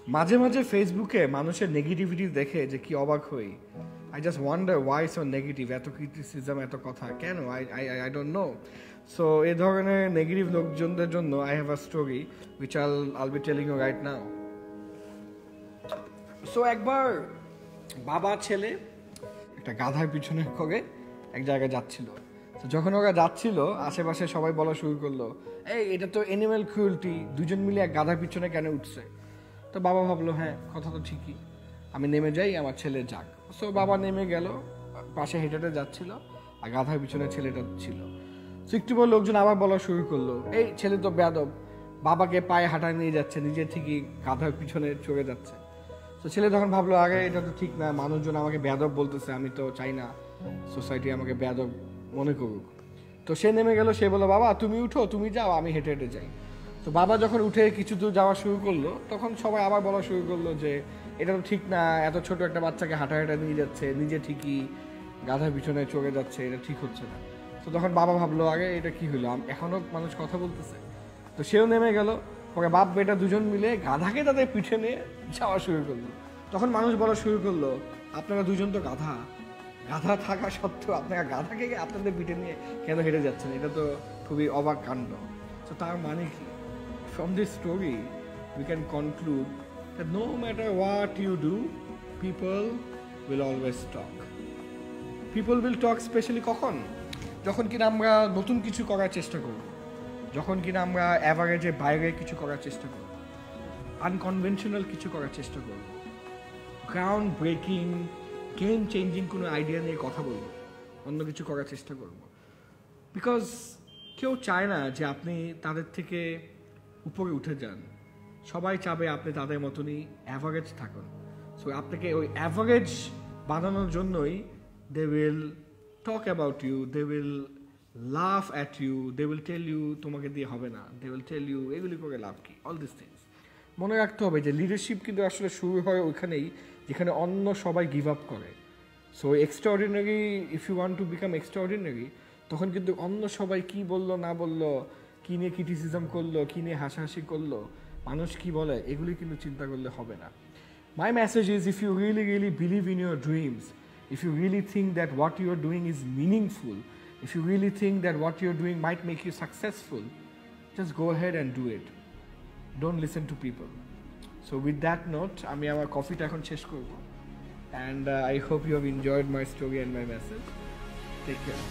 মাঝে মাঝে ফেসবুকে মানুষের নেগেটিভিটি দেখে যে কি অবাক হই। I just wonder why so negative, এত ক্রিটিসিজম, এত কথা কেন? I don't know. সো এই ধরনের নেগেটিভ লোকজনদের জন্য I have a story which I'll be telling you right now. So একবার বাবা ছেলে একটা গাধার পিছনে করে এক জায়গায় যাচ্ছিল। তো যখন ওরা যাচ্ছিল আশেপাশে সবাই বলা শুরু করলো, এই এটা তো অ্যানিম্যাল ক্রুয়েলটি, দুজন মিলে এক গাধার পিছনে কেন উঠছে? তো বাবা ভাবলো হ্যাঁ কথা তো ঠিকই, আমি নেমে যাই, আমার ছেলে যাক। সো বাবা নেমে গেল, পাশে হেঁটে হেঁটে যাচ্ছিল আর গাধার পিছনে ছেলেটা ছিল। সো একটু পর লোকজন আবার বলা শুরু করলো, এই ছেলে তো বেয়াদব, বাবাকে পায়ে হাঁটায় নিয়ে যাচ্ছে, নিজে ঠিকই গাধার পিছনে চড়ে যাচ্ছে। তো ছেলে তখন ভাবলো আগে এটা তো ঠিক না, মানুষজন আমাকে বেয়াদব বলতেছে, আমি তো চাই না সোসাইটি আমাকে বেয়াদব মনে করুক। তো সে নেমে গেল, সে বললো বাবা তুমি উঠো, তুমি যাও, আমি হেঁটে হেঁটে যাই। তো বাবা যখন উঠে কিছু দূর যাওয়া শুরু করলো তখন সবাই আবার বলা শুরু করলো যে এটা তো ঠিক না, এত ছোট একটা বাচ্চাকে হাঁটা হাঁটা নিয়ে যাচ্ছে, নিজে ঠিকই গাধার পিছনে চড়ে যাচ্ছে, এটা ঠিক হচ্ছে না। তো তখন বাবা ভাবলো আগে এটা কি হলো, এখনো মানুষ কথা বলতেছে। তো সেও নেমে গেল, পরে বাপ বেটা দুজন মিলে গাধাকে তাদের পিঠে নিয়ে যাওয়া শুরু করলো। তখন মানুষ বলা শুরু করলো আপনারা দুজন তো গাধা, গাধা থাকা সত্ত্বেও আপনারা গাধাকে আপনাদের পিঠে নিয়ে কেন হেঁটে যাচ্ছেন? এটা তো খুবই অবাক কাণ্ড। তো তার মানে কি? From this story, we can conclude that no matter what you do, people will always talk. People will talk especially কখন? যখন কিনা আমরা নতুন কিছু করার চেষ্টা করব, যখন কিনা আমরা অ্যাভারেজের বাইরে কিছু করার চেষ্টা করব, আনকনভেনশনাল কিছু করার চেষ্টা করব, গ্রাউন্ড ব্রেকিং, গেম চেঞ্জিং কোনো আইডিয়া নিয়ে কথা বলবো, অন্য কিছু করার চেষ্টা করব। বিকজ কেউ চায় না যে আপনি তাদের থেকে উপরে উঠে যান, সবাই চাবে আপনি তাদের মতনই অ্যাভারেজ থাকুন। সো আপনাকে ওই অ্যাভারেজ বানানোর জন্যই they will talk about you, they will laugh at you, they will tell you তোমাকে দিয়ে হবে না, দে উইল টেল ইউ এগুলি করে লাভ কি, অল দিস থিংস। মনে রাখতে হবে যে লিডারশিপ কিন্তু আসলে শুরু হয় ওইখানেই যেখানে অন্য সবাই গিভ আপ করে। So extraordinary, if you want to become extraordinary, তখন কিন্তু অন্য সবাই কি বললো না বললো, কী নিয়ে ক্রিটিসিজম করলো, কী নিয়ে হাসাহাসি করলো, মানুষ কি বলে, এগুলি কিন্তু চিন্তা করলে হবে না। My message is, if you really really believe in your dreams, if you really think that what you are doing is meaningful, if you really think that what you are doing might make you successful, just go ahead and do it. Don't listen to people. So with that note, আমি আমার কফিটা এখন শেষ করব, and I hope you have enjoyed my story and my message. Take care.